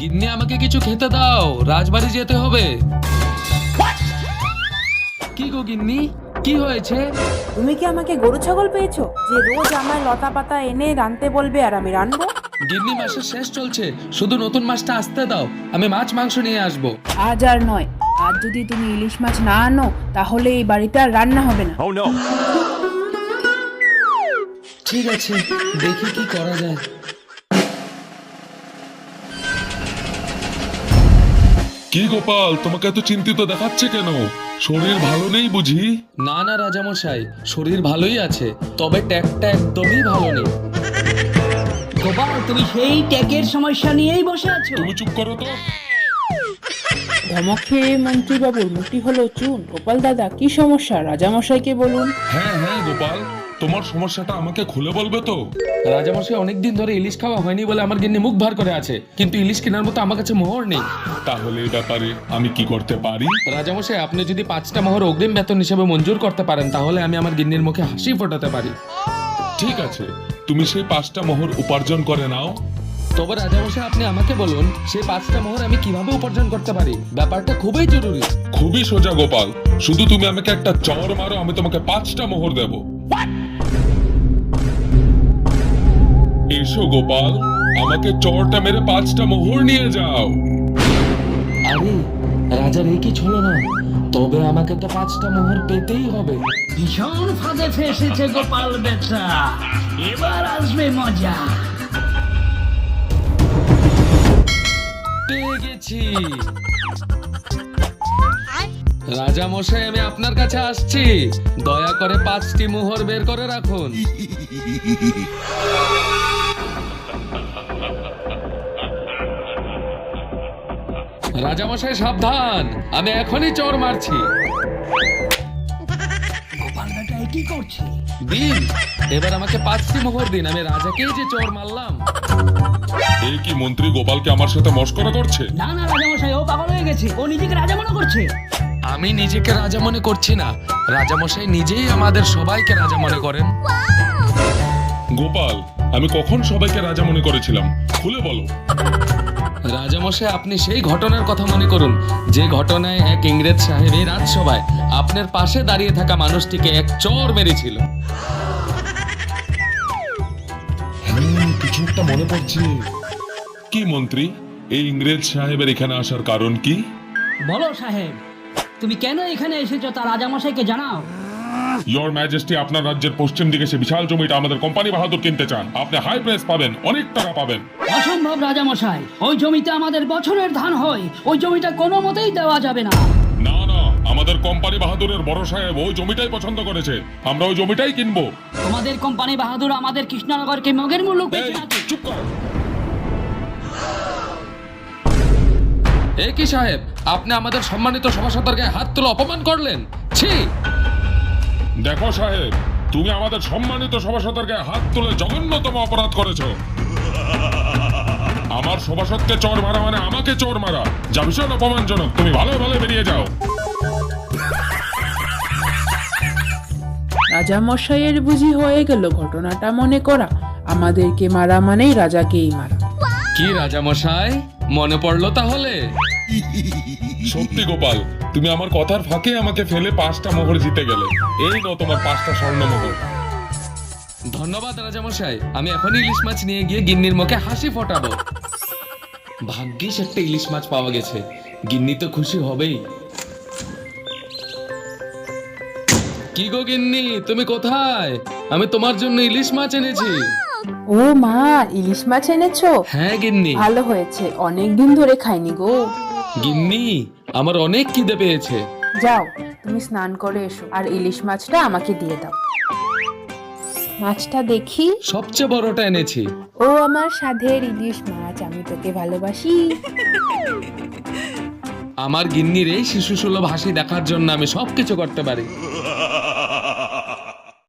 গিন্নি আমাকে কিছু খেতে দাও, রাজবাড়ি যেতে হবে। কি গো গিন্নি, কি হয়েছে? তুমি কি আমাকে গরু ছাগল পেয়েছো যে রোজ আমায় লতা পাতা এনে রাঁধতে বলবে আর আমি রাঁধবো? গিন্নি মাসের শেষ চলছে, শুধু নতুন মাসটা আসতে দাও, আমি মাছ মাংস নিয়ে আসবো। আজ আর নয়, আজ যদি তুমি ইলিশ মাছ না আনো তাহলে এই বাড়িতে আর রান্না হবে না। Oh no! ঠিক আছে, দেখি কি করা যায়। কি গোপাল, তোমাকে এত চিন্তিত দেখাচ্ছে কেন? শরীর ভালো নেই বুঝি? না না রাজামশাই, শরীর ভালোই আছে, তবে ট্যাগটা একদমই ভালো নেই। গোপাল, তুমি সেই ট্যাগের সমস্যা নিয়েই বসে আছো। তুমি চুপ করো তো। ধমক খেয়ে মন্ত্রী বাবুর মুখটি হলো চুন। গোপাল দাদা, কি সমস্যা রাজামশাইকে বলুন। হ্যাঁ হ্যাঁ গোপাল, তোমার সমস্যাটা আমাকে খুলে বলবে তো? রাজামশাই, অনেকদিন ধরে ইলিশ খাওয়া হয়নি বলে আমার গিন্নি মুখ ভার করে আছে, কিন্তু ইলিশ কেনার মতো আমার কাছে মোহর নেই। তাহলে এই ব্যাপারে আমি কি করতে পারি? রাজামশাই, আপনি যদি 5টা মোহর অগ্রিম বেতন হিসেবে মঞ্জুর করতে পারেন তাহলে আমি আমার গিন্নির মুখে হাসি ফোটাতে পারি। ঠিক আছে, তুমি সেই 5টা মোহর উপার্জন করে নাও। তবে রাজামশাই, আপনি আমাকে বলুন সেই 5টা মোহর আমি কিভাবে উপার্জন করতে পারি, ব্যাপারটা খুবই জরুরি। খুবই সোজা গোপাল, শুধু তুমি আমাকে একটা চড় মারো, আমি তোমাকে 5টা মোহর দেব। এসো গোপাল, আমাকে চড়টা মেরে 5টা মোহর নিয়ে যাও। আরে রাজার এই কি হলো না, তবে আমাকে তো 5টা মোহর পেতেই হবে। ভীষণ ফাঁদে ফেসেছে গোপাল বেটা, এবার আসবে মজা। পেয়ে গেছি। রাজামশাই, আমি আপনার কাছে আসছি, দয়া করে 5টি মোহর বের করে রাখুন। রাজামশাই সাবধান, আমি এখনই চোর মারছি। গোপাল বেটা এ কি করছে? দিন, এবার আমাকে 5টি মোহর দিন, আমি রাজাকেই যে চোর মারলাম। এই কি মন্ত্রী গোপালকে আমার সাথে মশকরা করছে? না না রাজামশাই, ও পাগল হয়ে গেছে, ও নিজেকে রাজা মনে করছে। আমি নিজেকে রাজা মনে করছি না, রাজামশাই নিজেই আমাদের সবাইকে রাজা মনে করেন। গোপাল, আমি কখন সবাইকে রাজা মনে করেছিলাম? খুলে বলো। রাজামশাই, আপনি সেই ঘটনার কথা মনে করুন যে ঘটনায় এক ইংরেজ সাহেব এই রাজসভায় আপনার পাশে দাঁড়িয়ে থাকা মানুষটিকে এক চর মেরেছিল। কিছু একটা মনে পড়ছে। কি মন্ত্রী, এই ইংরেজ সাহেবের এখানে আসার কারণ কি? বলো সাহেব, তুমি কেন এখানে এসেছো তা রাজামশাইকে জানাও। ইয়োর ম্যাজেস্টি, আপনার রাজ্যের পশ্চিম দিকে সে বিশাল জমিটা আমাদের কোম্পানি বাহাদুর কিনতে চান। আপনি হাই প্রাইস পাবেন, অনেক টাকা পাবেন। অসম্ভব রাজামশাই, ওই জমিতে আমাদের বছরের ধান হয়, ওই জমিটা কোনো মতেই দেওয়া যাবে না। না না, আমাদের কোম্পানি বাহাদুরের বড় সাহেব ওই জমিটাই পছন্দ করেছে, আমরা ওই জমিটাই কিনবো। তোমাদের কোম্পানি বাহাদুর আমাদের কৃষ্ণনগরকে মগের মূল্য এই, পেয়েছে নাকি? চুপ কর। এ কি সাহেব, আপনি আমাদের সম্মানিত সভাসদকে হাত তুলে অপমান করলেন। ছি! দেখো সাহেব, তুমি আমাদের সম্মানিত সভাসদকে হাত তুলে জঘন্যতম অপরাধ করেছো। আমার সভাসদকে চোর মারা মানে আমাকে চোর মারা, যা ভীষণ অপমানজনক। তুমি ভালো ভালো বেরিয়ে যাও। রাজামশাইয়ের বুঝি হয়ে গেল ঘটনাটা মনে করা। আমাদেরকে মারা মানেই রাজাকেই মারা। কি রাজামশাই, মনে পড়লো তাহলে? সত্যি গোপাল, তুমি আমার কথার ফাঁকে আমাকে ফেলে 5টা মোহর জিতে গেলে। এই নাও তোমার 5টা স্বর্ণ মোহর। ধন্যবাদ রাজামশাই, আমি এখনই ইলিশ মাছ নিয়ে গিয়ে গিন্নির মুখে হাসি ফোটাবো। ভাগ্যিস একটা ইলিশ মাছ পাওয়া গেছে, গিন্নি তো খুশি হবেই। কি গো গিন্নি, তুমি কোথায়? আমি তোমার জন্য ইলিশ মাছ এনেছি। ও মা, ইলিশ মাছ এনেছো? হ্যাঁ গিন্নি। ভালো হয়েছে, অনেক দিন ধরে খাইনি গো। গিন্নি, আমার অনেক খিদে পেয়েছে। যাও, তুমি স্নান করে এসো আর ইলিশ মাছটা আমাকে দিয়ে দাও। মাছটা দেখি। সবচেয়ে বড়টা এনেছি। ও আমার সাধের ইলিশ মাছ, আমি তোকে ভালোবাসি। আমার গিন্নির এই শিশু সুলভ হাসি দেখার জন্য আমি সবকিছু করতে পারি।